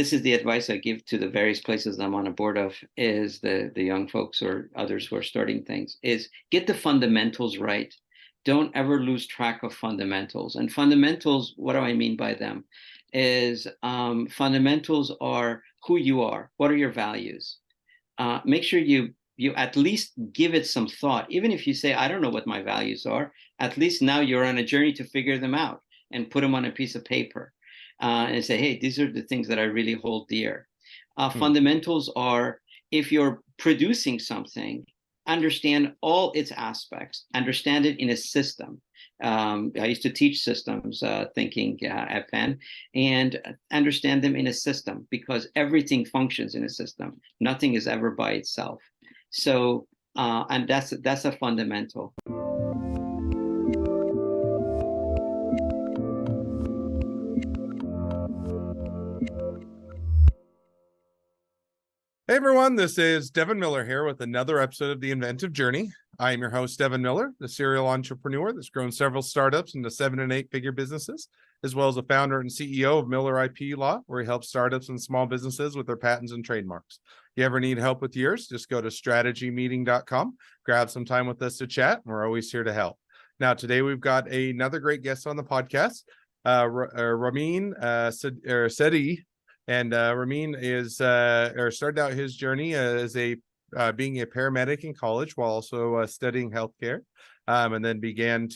this is the advice I give to the various places I'm on a board of, is the young folks or others who are starting things, is get the fundamentals right. Don't ever lose track of fundamentals. And fundamentals, what do I mean by them? Is fundamentals are who you are. What are your values? Make sure you at least give it some thought. Even if you say, I don't know what my values are, at least now you're on a journey to figure them out and put them on a piece of paper and say, hey, these are the things that I really hold dear. Fundamentals are, if you're producing something, understand all its aspects, understand it in a system. I used to teach systems thinking at Penn, and understand them in a system, because everything functions in a system. Nothing is ever by itself. So, and that's a fundamental. Hey everyone, this is Devin Miller here with another episode of The Inventive Journey. I am your host, Devin Miller, the serial entrepreneur that's grown several startups into 7- and 8-figure businesses, as well as a founder and CEO of Miller IP Law, where he helps startups and small businesses with their patents and trademarks. If you ever need help with yours, just go to strategymeeting.com, grab some time with us to chat, and we're always here to help. Now, today we've got another great guest on the podcast, Ramin Sedehi. And Ramin is started out his journey as being a paramedic in college while also studying healthcare, and then began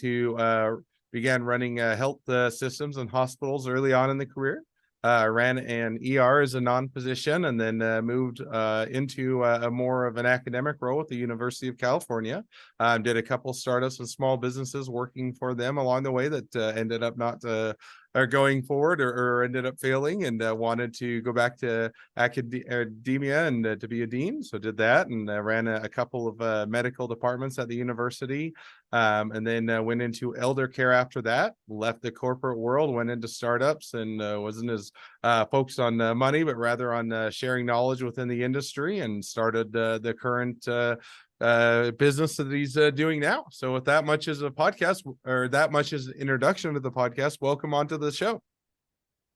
running health systems and hospitals early on in the career. Ran an ER as a non-physician, and then moved into a more of an academic role at the University of California. Did a couple startups and small businesses working for them along the way that ended up not going forward or ended up failing, and wanted to go back to academia and to be a dean. So did that, and ran a couple of medical departments at the university, and then went into elder care after that. Left the corporate world, went into startups, and wasn't as focused on money, but rather on sharing knowledge within the industry, and started the current business that he's doing now. So with that much as a podcast, or that much as an introduction to the podcast, welcome onto the show.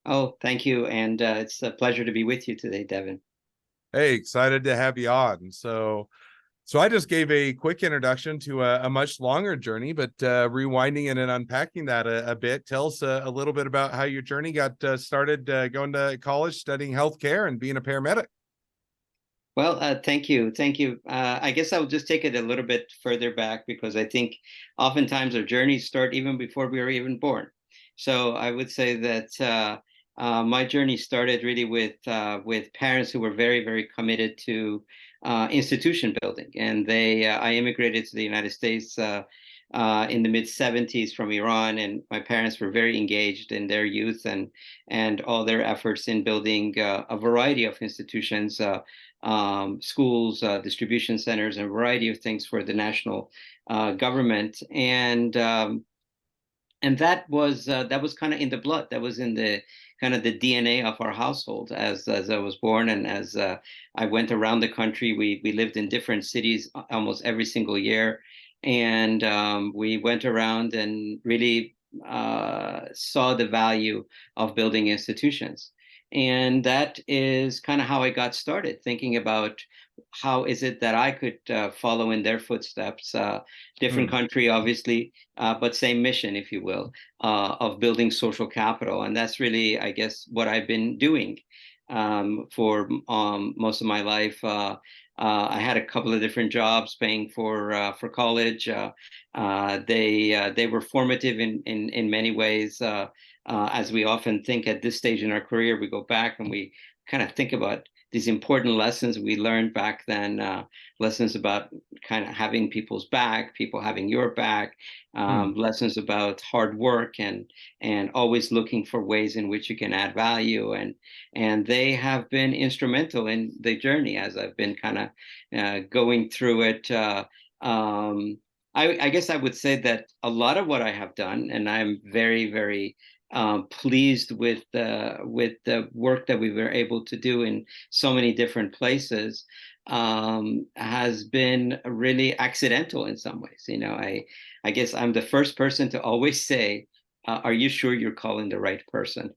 Oh, thank you. And it's a pleasure to be with you today, Devin. Hey, excited to have you on. So I just gave a quick introduction to a much longer journey, but rewinding it and unpacking that a bit, tell us a little bit about how your journey got started going to college, studying healthcare, and being a paramedic. Well, thank you. Thank you. I guess I'll just take it a little bit further back, because I think oftentimes our journeys start even before we were even born. So I would say that my journey started really with parents who were very, very committed to institution building. And I immigrated to the United States in the mid-70s from Iran, and my parents were very engaged in their youth and all their efforts in building a variety of institutions. Schools, distribution centers, and a variety of things for the national government, and that was kind of in the blood. That was in the kind of the DNA of our household as I was born, and as I went around the country. We lived in different cities almost every single year, and we went around and really saw the value of building institutions. And that is kind of how I got started, thinking about how is it that I could follow in their footsteps. Different country, obviously, but same mission, if you will, of building social capital. And that's really, I guess, what I've been doing for most of my life. I had a couple of different jobs paying for college. They were formative in many ways. As we often think at this stage in our career, we go back and we kind of think about these important lessons we learned back then, lessons about kind of having people's back, people having your back, lessons about hard work and always looking for ways in which you can add value. And they have been instrumental in the journey as I've been kind of going through it. I guess I would say that a lot of what I have done, and I'm very, very pleased with the work that we were able to do in so many different places, has been really accidental in some ways. You know, I guess I'm the first person to always say, "Are you sure you're calling the right person?"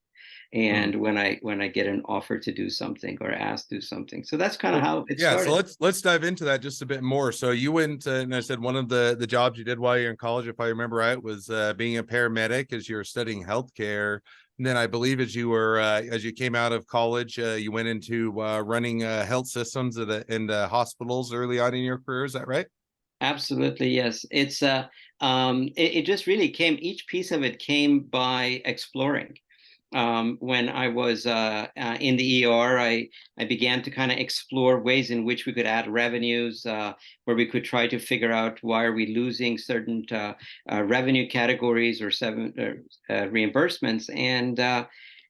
and when I get an offer to do something or asked to do something. So that's kind of how it Yeah, so started. let's dive into that just a bit more. So you went and I said one of the jobs you did while you're in college, if I remember right, was being a paramedic as you're studying healthcare. And then I believe as you were as you came out of college, you went into running health systems in hospitals early on in your career. Is that right? Absolutely, yes. It just really came, each piece of it came by exploring. When I was in the ER, I began to kind of explore ways in which we could add revenues, where we could try to figure out why are we losing certain revenue categories or reimbursements,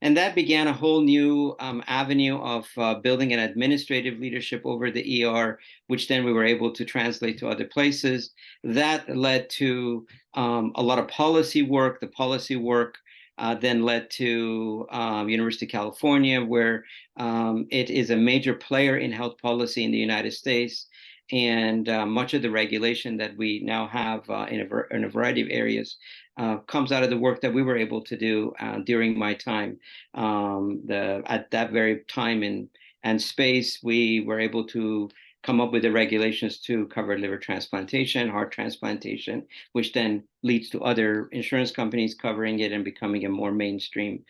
and that began a whole new avenue of building an administrative leadership over the ER, which then we were able to translate to other places. That led to a lot of policy work. The policy work then led to University of California, where it is a major player in health policy in the United States. And much of the regulation that we now have in a variety of areas comes out of the work that we were able to do during my time. At that very time and space, we were able to come up with the regulations to cover liver transplantation, heart transplantation, which then leads to other insurance companies covering it and becoming a more mainstream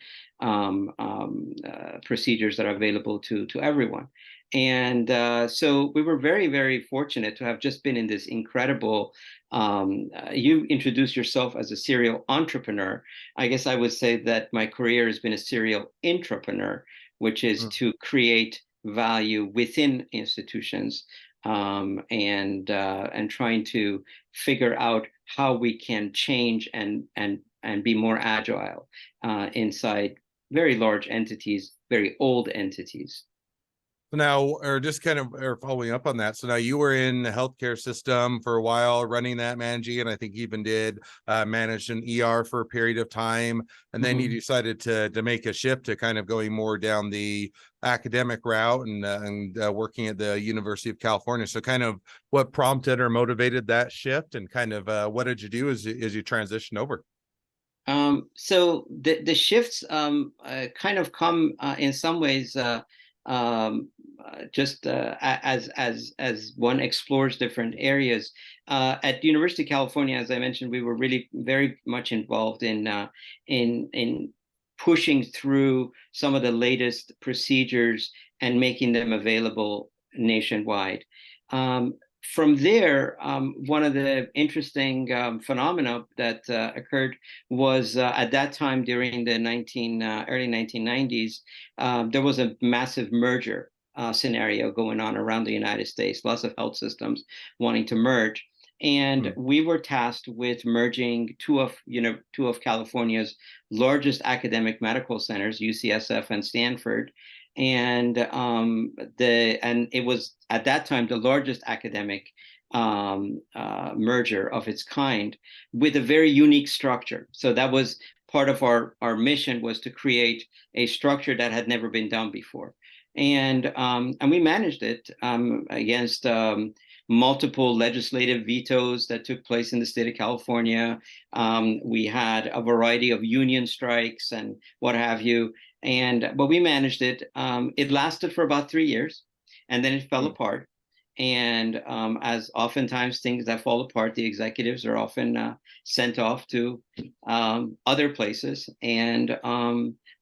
procedures that are available to everyone. And so we were very, very fortunate to have just been in this incredible. You introduced yourself as a serial entrepreneur. I guess I would say that my career has been a serial intrapreneur, which is to create value within institutions, and trying to figure out how we can change and be more agile inside very large entities, very old entities. Now, or just kind of or following up on that. So now you were in the healthcare system for a while, running that, managing, and I think you even did manage an ER for a period of time, and then you decided to make a shift to kind of going more down the academic route and working at the University of California. So, kind of what prompted or motivated that shift, and kind of what did you do as you transitioned over? So the shifts kind of come in some ways just as one explores different areas. At the University of California, as I mentioned, we were really very much involved in pushing through some of the latest procedures and making them available nationwide. From there, one of the interesting phenomena that occurred was at that time during the early 1990s, there was a massive merger scenario going on around the United States, lots of health systems wanting to merge. And we were tasked with merging two of California's largest academic medical centers, UCSF and Stanford, and it was at that time the largest academic merger of its kind with a very unique structure. So that was part of our mission, was to create a structure that had never been done before, and we managed it against multiple legislative vetoes that took place in the state of California. We had a variety of union strikes and what have you, but we managed it. It lasted for about 3 years, and then it fell apart. And as oftentimes things that fall apart, the executives are often sent off to other places. And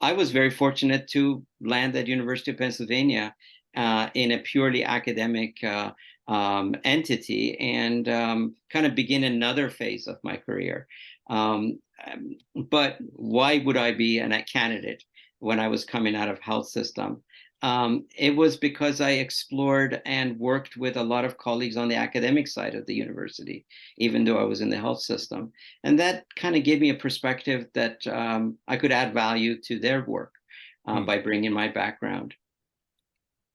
I was very fortunate to land at University of Pennsylvania in a purely academic entity, and kind of begin another phase of my career. But why would I be a candidate when I was coming out of health system? It was because I explored and worked with a lot of colleagues on the academic side of the university, even though I was in the health system. And that kind of gave me a perspective that I could add value to their work by bringing my background.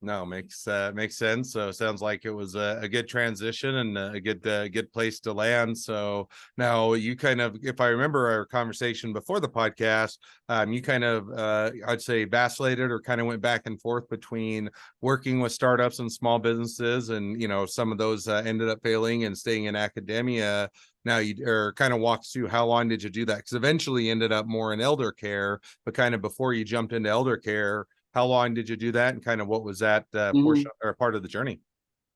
No, makes sense. So it sounds like it was a good transition and a good place to land. So now you kind of, if I remember our conversation before the podcast, you kind of I'd say vacillated or kind of went back and forth between working with startups and small businesses, and some of those ended up failing and staying in academia. Now you or kind of walk through how long did you do that? Because eventually you ended up more in elder care, but kind of before you jumped into elder care, how long did you do that, and kind of what was that portion or part of the journey?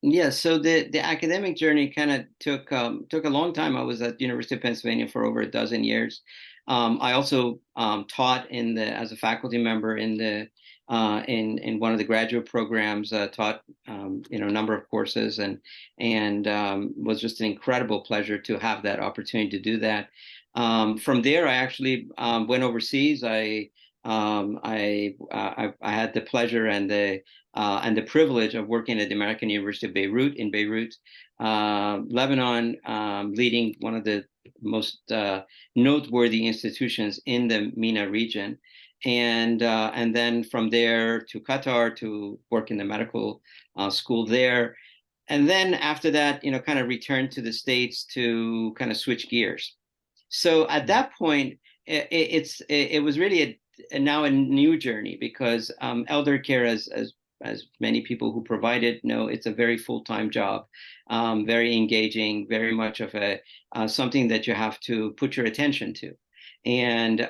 Yeah, so the academic journey kind of took a long time. I was at University of Pennsylvania for over a dozen years. I also taught in the as a faculty member in the in one of the graduate programs. Taught a number of courses and was just an incredible pleasure to have that opportunity to do that. From there, I actually went overseas. I had the pleasure and the privilege of working at the American University of Beirut in Beirut, Lebanon, leading one of the most noteworthy institutions in the MENA region, and then from there to Qatar to work in the medical school there, and then after that, kind of returned to the States to kind of switch gears. So at that point, it was really now a new journey because elder care, as many people who provide it know, it's a very full-time job, very engaging, very much of a something that you have to put your attention to, and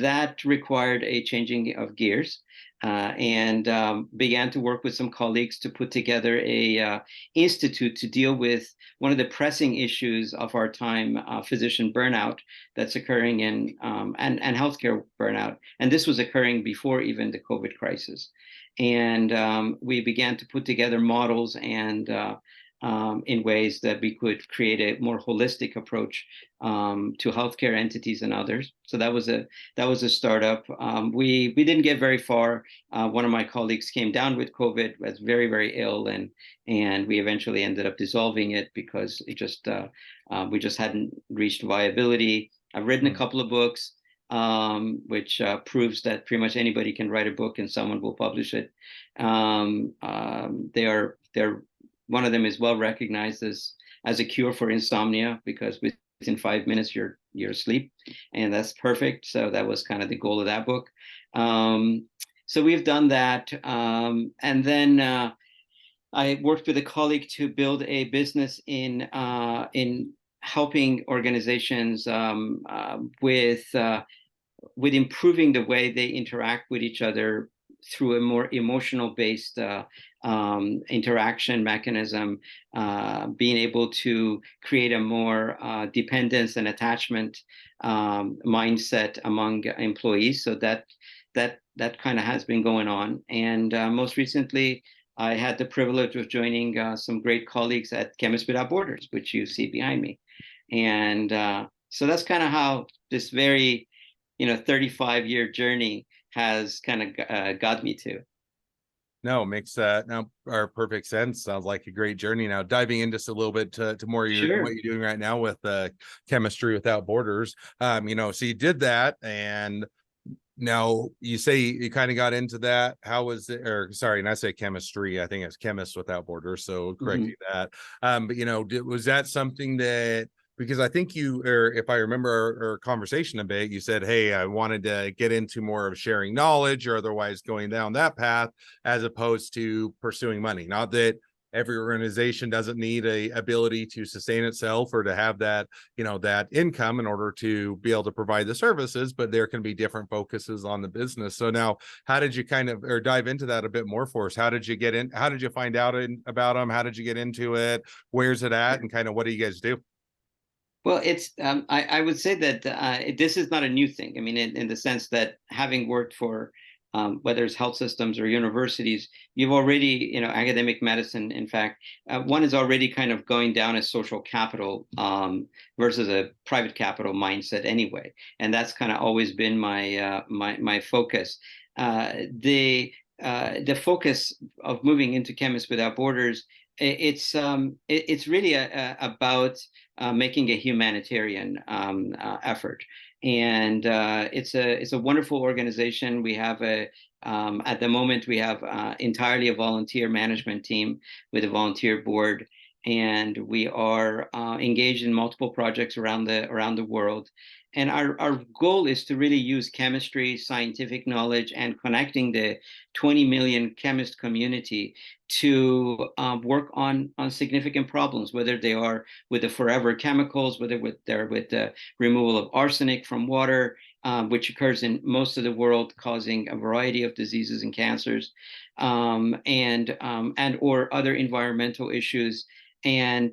that required a changing of gears. And began to work with some colleagues to put together a institute to deal with one of the pressing issues of our time, physician burnout that's occurring in and healthcare burnout. And this was occurring before even the COVID crisis. And we began to put together models and in ways that we could create a more holistic approach to healthcare entities and others. So that was a startup. We didn't get very far. One of my colleagues came down with COVID, was very, very ill, and we eventually ended up dissolving it because we just hadn't reached viability. I've written a couple of books, which proves that pretty much anybody can write a book and someone will publish it. They're one of them is well recognized as a cure for insomnia because within 5 minutes you're asleep, and that's perfect. So that was kind of the goal of that book. So we've done that, and then I worked with a colleague to build a business in helping organizations with improving the way they interact with each other through a more emotional based interaction mechanism, being able to create a more dependence and attachment mindset among employees. So that kind of has been going on. And most recently, I had the privilege of joining some great colleagues at Chemists Without Borders, which you see behind me. And so that's kind of how this very 35-year journey has kind of got me to. No, makes that now our perfect sense. Sounds like a great journey. Now diving in just a little bit to more what you're doing right now with Chemistry Without Borders. So you did that, and now you say you kind of got into that. How was it? Or sorry, not say chemistry. I think it's Chemists Without Borders. So correct you that. But was that something that, because I think or if I remember our conversation a bit, you said, hey, I wanted to get into more of sharing knowledge or otherwise going down that path as opposed to pursuing money. Not that every organization doesn't need a ability to sustain itself or to have that, that income in order to be able to provide the services, but there can be different focuses on the business. So now, how did you kind of, or dive into that a bit more for us? How did you get in? How did you find out about them? How did you get into it? Where's it at? And kind of what do you guys do? Well, it's I would say that this is not a new thing. I mean, in the sense that having worked for whether it's health systems or universities, you've already, academic medicine, in fact, one is already kind of going down a social capital versus a private capital mindset anyway. And that's kind of always been my focus. The focus of moving into Chemists Without Borders, it's really about making a humanitarian effort, and it's a wonderful organization. We have at the moment we have entirely a volunteer management team with a volunteer board, and we are engaged in multiple projects around the world. and our goal is to really use chemistry, scientific knowledge, and connecting the 20 million chemist community to work on significant problems, whether they are with the forever chemicals, whether they're with the removal of arsenic from water, which occurs in most of the world, causing a variety of diseases and cancers, and or other environmental issues, and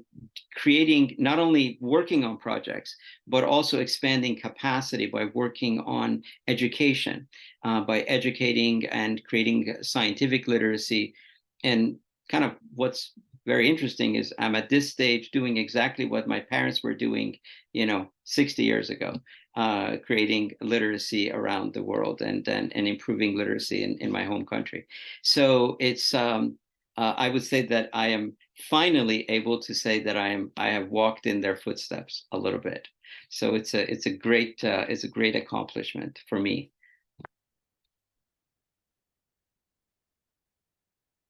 creating, not only working on projects, but also expanding capacity by working on education, by educating and creating scientific literacy. And kind of what's very interesting is I'm at this stage doing exactly what my parents were doing, 60 years ago, creating literacy around the world, and improving literacy in my home country. So it's I would say that I am finally able to say that I have walked in their footsteps a little bit. So it's a great accomplishment for me.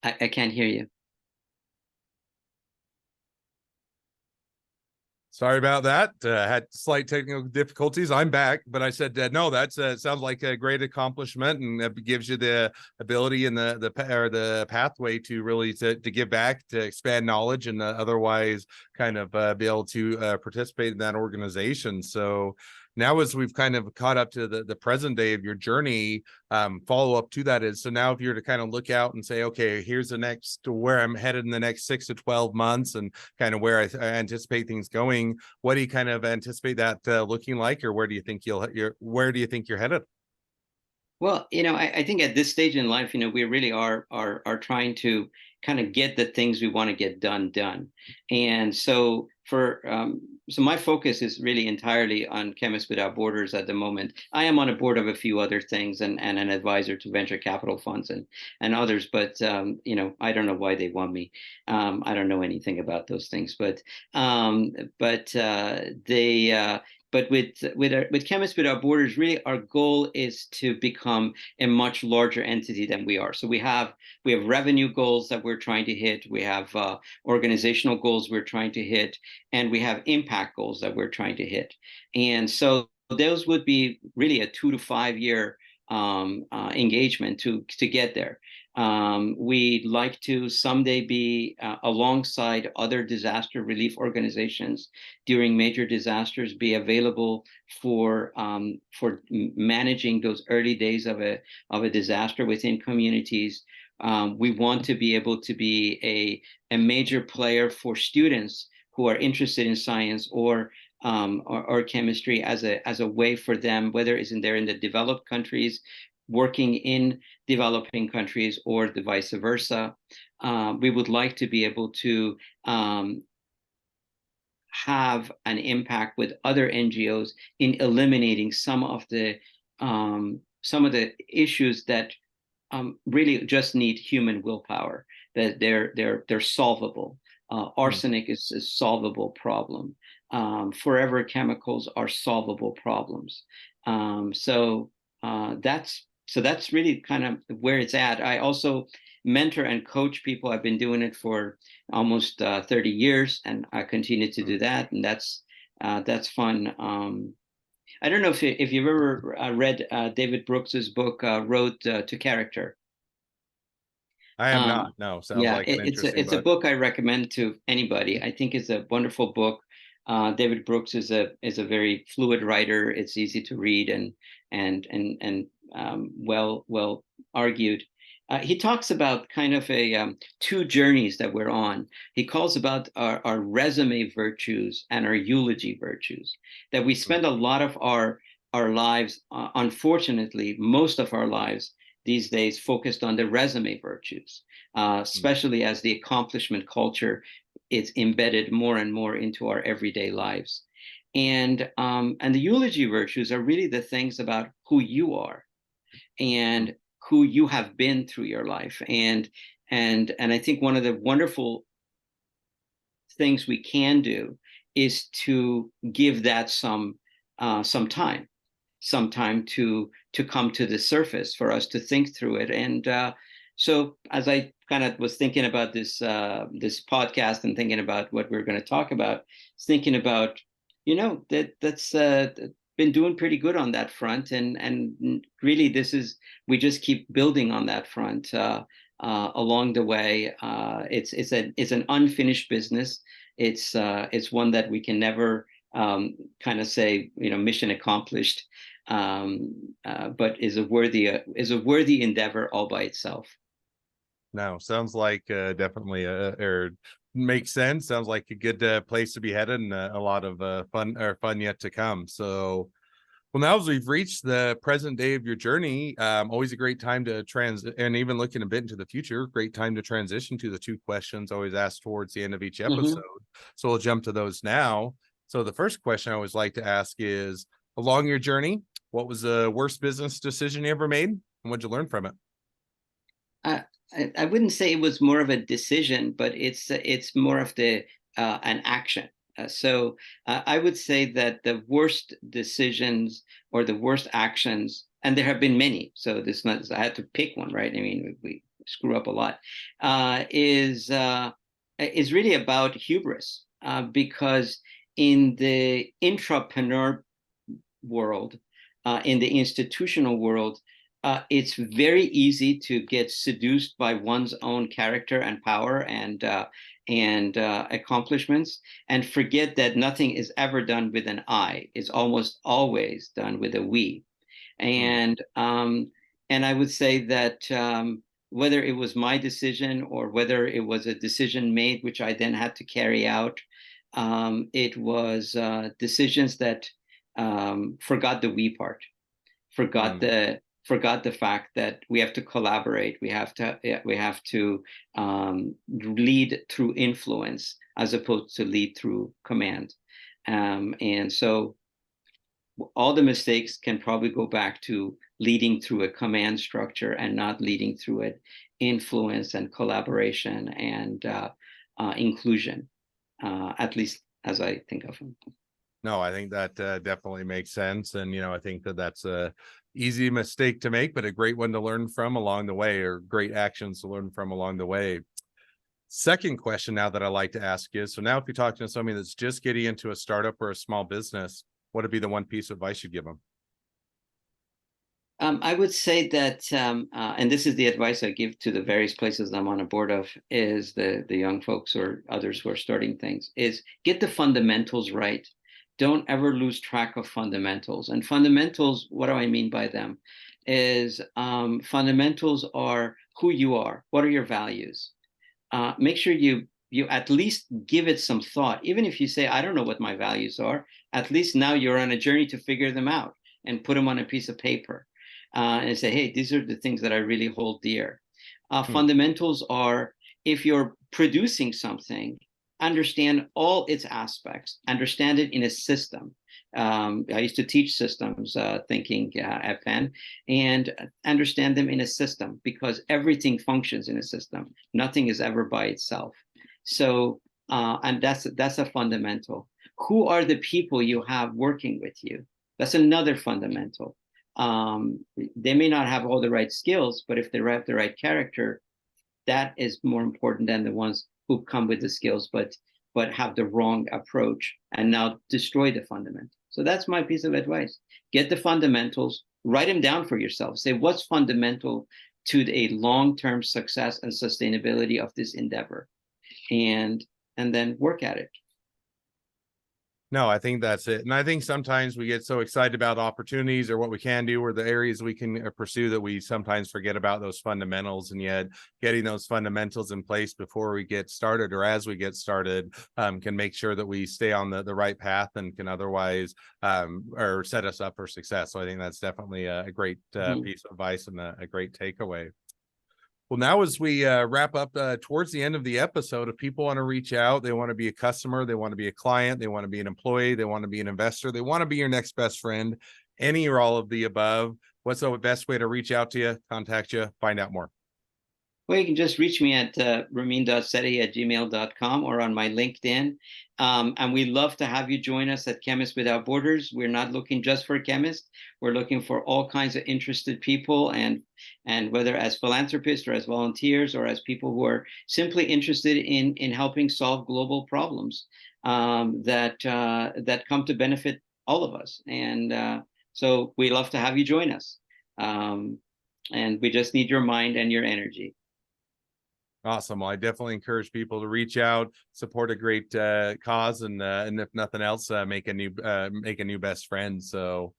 I can't hear you. Sorry about that. Had slight technical difficulties. I'm back, but I said no. That's sounds like a great accomplishment, and that gives you the ability and the pathway to really to give back, to expand knowledge, and otherwise kind of be able to participate in that organization. So now, as we've kind of caught up to the present day of your journey, follow up to that is, so now if you're to kind of look out and say, okay, here's the next, where I'm headed in the next 6 to 12 months, and kind of where I anticipate things going, what do you kind of anticipate that looking like, or where do you think you're headed? Well, I think at this stage in life, we really are trying to kind of get the things we want to get done. And so so my focus is really entirely on Chemists Without Borders at the moment. I am on a board of a few other things, and an advisor to venture capital funds and others, but I don't know why they want me. I don't know anything about those things, but they. But with Chemists Without Borders, really our goal is to become a much larger entity than we are. So we have revenue goals that we're trying to hit. We have organizational goals we're trying to hit, and we have impact goals that we're trying to hit. And so those would be really a 2 to 5 year engagement to get there. We'd like to someday be alongside other disaster relief organizations during major disasters, be available for managing those early days of a disaster within communities. We want to be able to be a major player for students who are interested in science or chemistry, as a way for them, whether it's they're in the developed countries working in developing countries, or the vice versa. We would like to be able to have an impact with other NGOs in eliminating some of the issues that really just need human willpower, that they're solvable. Arsenic is a solvable problem. Forever chemicals are solvable problems. That's really kind of where it's at. I also mentor and coach people. I've been doing it for almost 30 years, and I continue to do that, and that's fun. I don't know if you've ever read David Brooks's book, Road to Character. I have not. No, sounds Yeah, like an interesting it's a book. book I recommend to anybody. I think it's a wonderful book. David Brooks is a very fluid writer. It's easy to read, and well argued. He talks about kind of two journeys that we're on. He calls about our resume virtues and our eulogy virtues. That we spend a lot of our lives, unfortunately, most of our lives these days, focused on the resume virtues, especially as the accomplishment culture is embedded more and more into our everyday lives. And the eulogy virtues are really the things about who you are and who you have been through your life. And I think one of the wonderful things we can do is to give that some time to come to the surface, for us to think through it. And so as I kind of was thinking about this podcast and thinking about what we're going to talk about, thinking about, that's been doing pretty good on that front, and really we just keep building on that front along the way. It's an unfinished business. It's one that we can never kind of say, mission accomplished, but is a worthy endeavor all by itself. No, sounds like definitely or makes sense. Sounds like a good place to be headed, and a lot of fun yet to come. So, well, now as we've reached the present day of your journey, always a great time to and even looking a bit into the future, great time to transition to the two questions always asked towards the end of each episode. So we'll jump to those now. So the first question I always like to ask is, along your journey, what was the worst business decision you ever made, and what'd you learn from it? I wouldn't say it was more of a decision, but it's more of an action. So I would say that the worst decisions or the worst actions, and there have been many, so I had to pick one, right? I mean, we screw up a lot, is really about hubris, because in the intrapreneur world, in the institutional world, it's very easy to get seduced by one's own character and power and accomplishments, and forget that nothing is ever done with an I. It's almost always done with a we. And I would say that whether it was my decision or whether it was a decision made which I then had to carry out, it was decisions that forgot the we part, forgot the fact that we have to collaborate. We have to lead through influence as opposed to lead through command. And so all the mistakes can probably go back to leading through a command structure and not leading through it influence and collaboration and inclusion, at least as I think of them. No, I think that definitely makes sense. And, I think that that's a easy mistake to make, but a great one to learn from along the way, or great actions to learn from along the way. Second question now that I like to ask is, so now if you're talking to somebody that's just getting into a startup or a small business, what would be the one piece of advice you'd give them? I would say that, and this is the advice I give to the various places I'm on a board of, is the young folks or others who are starting things, is get the fundamentals right. Don't ever lose track of fundamentals. And fundamentals, what do I mean by them? Is fundamentals are who you are. What are your values? Make sure you at least give it some thought. Even if you say, I don't know what my values are, at least now you're on a journey to figure them out and put them on a piece of paper and say, hey, these are the things that I really hold dear. Fundamentals are, if you're producing something, understand all its aspects, understand it in a system. I used to teach systems thinking at Penn, and understand them in a system, because everything functions in a system. Nothing is ever by itself. So, and that's a fundamental. Who are the people you have working with you? That's another fundamental. They may not have all the right skills, but if they have the right character, that is more important than the ones who come with the skills, but have the wrong approach and now destroy the fundamental. So that's my piece of advice. Get the fundamentals, write them down for yourself. Say what's fundamental to a long-term success and sustainability of this endeavor, and then work at it. No, I think that's it. And I think sometimes we get so excited about opportunities or what we can do or the areas we can pursue that we sometimes forget about those fundamentals. And yet getting those fundamentals in place before we get started or as we get started can make sure that we stay on the right path and can otherwise or set us up for success. So I think that's definitely a great piece of advice and a great takeaway. Well, now as we wrap up towards the end of the episode, if people want to reach out, they want to be a customer, they want to be a client, they want to be an employee, they want to be an investor, they want to be your next best friend, any or all of the above, what's the best way to reach out to you, contact you, find out more? Well, you can just reach me at ramin.sedehi@gmail.com or on my LinkedIn. And we love to have you join us at Chemists Without Borders. We're not looking just for chemists. We're looking for all kinds of interested people, and whether as philanthropists or as volunteers or as people who are simply interested in helping solve global problems that come to benefit all of us. And so we love to have you join us. And we just need your mind and your energy. Awesome. Well, I definitely encourage people to reach out, support a great cause, and if nothing else, make a new best friend. So,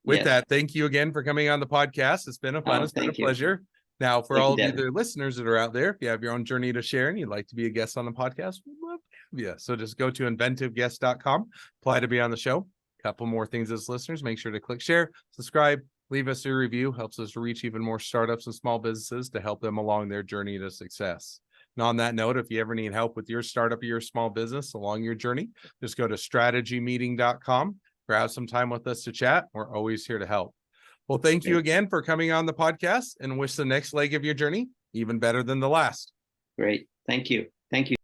with Yes. that, thank you again for coming on the podcast. It's been it's been a Thank you. pleasure. Now, for Thank all you, of you, Devin. the listeners that are out there, if you have your own journey to share and you'd like to be a guest on the podcast, we'd love to have you. So just go to inventiveguest.com, apply to be on the show. A couple more things as listeners, make sure to click share, subscribe, leave us a review, helps us to reach even more startups and small businesses to help them along their journey to success. And on that note, if you ever need help with your startup or your small business along your journey, just go to strategymeeting.com, grab some time with us to chat. We're always here to help. Well, thank you again for coming on the podcast, and wish the next leg of your journey even better than the last. Great. Thank you. Thank you.